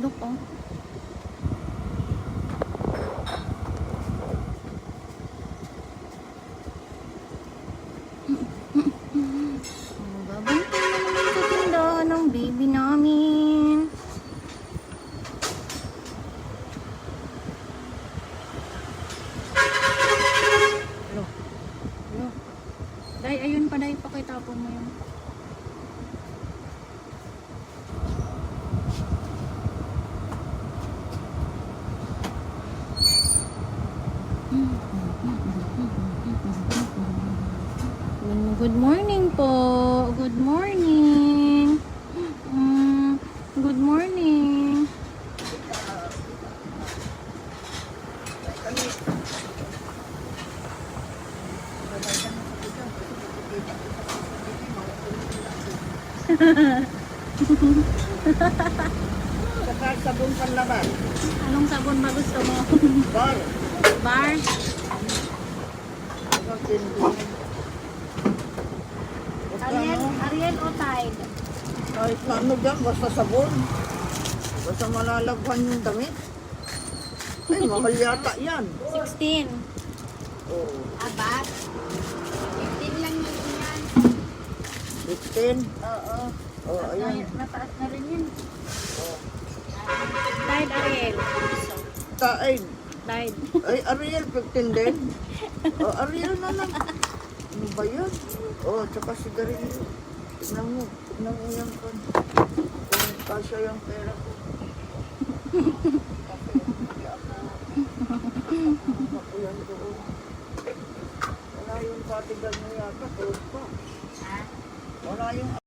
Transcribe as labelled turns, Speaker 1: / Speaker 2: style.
Speaker 1: hotdog oh. Babantay na naman sa tindahan ng baby namin. Hello. Hello. Day, ayun pa day, pakitapon mo yun. Good morning po. Good morning. Good morning.
Speaker 2: Saka sabon panlaban.
Speaker 1: Anong sabon ba gusto mo?
Speaker 2: Bar.
Speaker 1: Bar? Ariel o Tide?
Speaker 2: Kahit na ano dyan, basta sabon. Basta malalaghan yung damit. Ay, mahal yata yan.
Speaker 1: 16.
Speaker 2: Oo.
Speaker 1: Abat? 15 lang yun yan.
Speaker 2: 15.
Speaker 1: Oo.
Speaker 2: Oo, ayan.
Speaker 1: Mataas na rin yun.
Speaker 2: Oo.
Speaker 1: Tide, Ariel.
Speaker 2: Taid.
Speaker 1: Tide.
Speaker 2: Ay, Ariel, 15 din. Oh, Ariel na lang. Ano ba yan? Oh, tsaka sigarilyo. Tignan mo yan ko. Kung kasya yung pera ko. Ako yan doon. Wala yung patigan mo yata, tulog pa. Wala yung